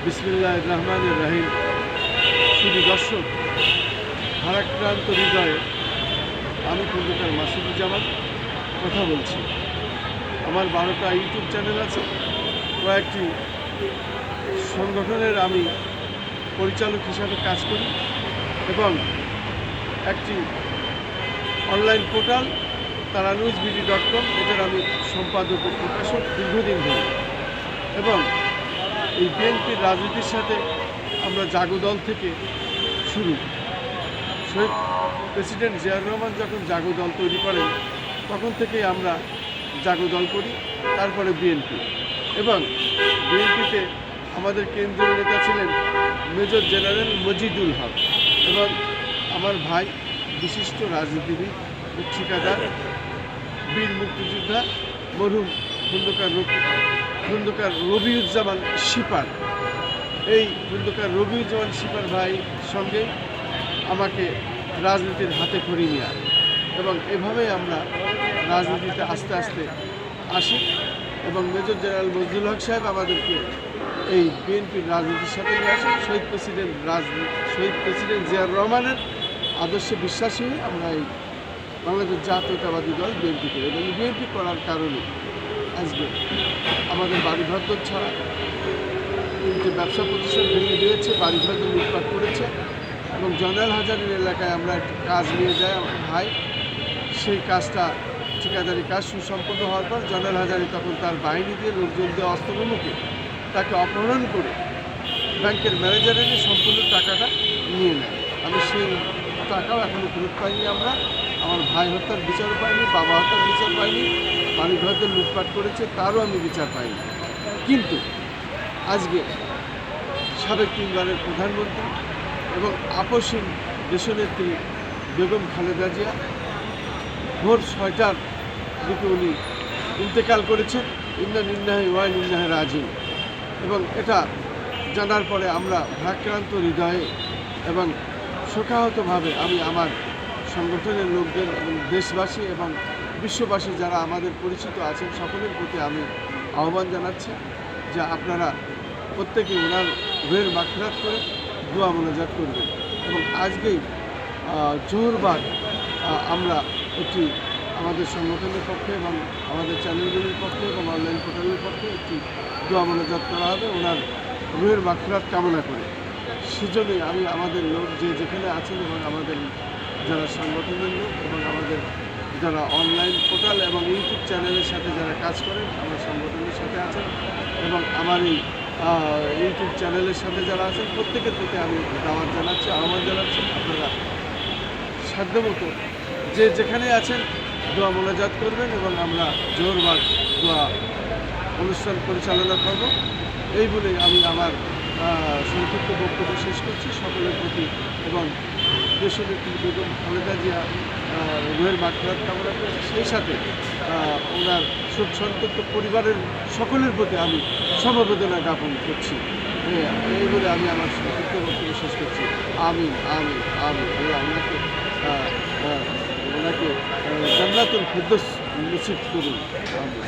বিসমিল্লাহির রহমানির রহিম। শুধু দর্শক, ভারাক্রান্ত হৃদয়ে আমি খন্দকার মাসুদুজ্জামান কথা বলছি। আমার 12টা ইউটিউব চ্যানেল আছে, কয়েকটি সংগঠনের আমি পরিচালক হিসাবে কাজ করি এবং একটি অনলাইন পোর্টাল taranewsbd.com এটার আমি সম্পাদক ও প্রকাশক দীর্ঘদিন ধরে। এবং এই বিএনপির রাজনীতির সাথে আমরা জাগো দল থেকে শুরু। শহীদ প্রেসিডেন্ট জিয়াউর রহমান যখন জাগো দল তৈরি করেন তখন থেকেই আমরা জাগো দল করি, তারপরে বিএনপি। এবং বিএনপিতে আমাদের কেন্দ্রীয় নেতা ছিলেন মেজর জেনারেল মজিদুল হক এবং আমার ভাই বিশিষ্ট রাজনীতিবিদ ও ঠিকাদার বীর মুক্তিযোদ্ধা মরহুম খন্দকার রবিউজ্জামান শিপার। এই খন্দকার রবিউজ্জামান শিপার ভাই সঙ্গে আমাকে রাজনীতির হাতে খড়ি নেওয়া এবং এভাবেই আমরা রাজনীতিতে আস্তে আস্তে আসি এবং মেজর জেনারেল মজিদুল হক সাহেব আমাদেরকে এই বিএনপির রাজনীতির সাথে নিয়ে আসেন। শহীদ প্রেসিডেন্ট জিয়াউর রহমানের আদর্শে বিশ্বাসী হয়ে আমরা এই বাংলাদেশ জাতীয়তাবাদী দল বিএনপি করি এবং বিএনপি করার কারণে আজকে আমাদের বাড়িঘর ছাড়া তিনটে ব্যবসা প্রতিষ্ঠান ভেঙে দিয়েছে, বাড়িঘর লুটপাট করেছে এবং জয়নাল হাজারের এলাকায় আমরা একটি কাজ নিয়ে যাই আমার ভাই। সেই কাজটা ঠিকাদারি কাজ সুসম্পন্ন হওয়ার পর জয়নাল হাজারি তখন তার বাহিনী দিয়ে লোকজন দিয়ে অস্ত্রগুলোকে তাকে অপহরণ করে ব্যাংকের ম্যানেজারের সম্পূর্ণ টাকাটা নিয়ে নেয়। আমি সেই টাকাও এখনও ফেরত পাইনি। আমরা আমার ভাই হত্যার বিচারও পাইনি, বাবা হত্যার বিচার পাইনি, বাড়িঘরদের লুটপাট করেছে তারও আমি বিচার পাইনি। কিন্তু আজকে সাবেক 3 বারের প্রধানমন্ত্রী এবং আপসহীন দেশনেত্রী বেগম খালেদা জিয়া ভোর 6টার দিকে উনি ইন্তেকাল করেছেন। ইন্না লিল্লাহি ওয়া ইন্না ইলাইহি রাজিউন। এবং এটা জানার পরে আমরা ভারাক্রান্ত হৃদয়ে এবং শোকাহতভাবে আমি আমার সংগঠনের লোকদের এবং দেশবাসী এবং বিশ্ববাসী যারা আমাদের পরিচিত আছেন সকলের প্রতি আমি আহ্বান জানাচ্ছি যে আপনারা প্রত্যেকে ওনার রুহের মাগফিরাত করে দোয়া মোনাজাত করবেন। এবং আজকেই জোহরবার আমরা একটি আমাদের সংগঠনের পক্ষে এবং আমাদের চ্যানেলগুলির পক্ষে এবং অনলাইন পোর্টালের পক্ষে একটি দোয়া মোনাজাত করা হবে ওনার রুহের মাগফিরাত কামনা করে। সেজন্যই আমি আমাদের লোক যে যেখানে আছেন এবং আমাদের যারা সংগঠনের লোক এবং আমাদের যারা অনলাইন পোর্টাল এবং ইউটিউব চ্যানেলের সাথে যারা কাজ করেন আমার সংগঠনের সাথে আছেন এবং আমার এই ইউটিউব চ্যানেলের সাথে যারা আছেন প্রত্যেকের প্রতি আমি দাওয়াত জানাচ্ছি, আহ্বান জানাচ্ছি আপনারা সাধ্যমতো যে যেখানে আছেন দোয়া মোনাজাত করবেন এবং আমরা জোহরবার দোয়া অনুষ্ঠান পরিচালনা করব। এই বলে আমি আমার সংক্ষিপ্ত বক্তব্য শেষ করছি। সকলের প্রতি এবং দেশনেত্রী বেগম খালেদা জিয়া রুহের মাগফিরাত কামনা করছি, সেই সাথে ওনার শোক সন্তপ্ত পরিবারের সকলের প্রতি আমি সমবেদনা জ্ঞাপন করছি। এই বলে আমি আমার সংক্ষিপ্ত বক্তব্য শেষ করছি। আমিন আমিন আমিন। আল্লাহ ওনাকে জান্নাতুল ফেরদৌস নসিব করুন। আমিন।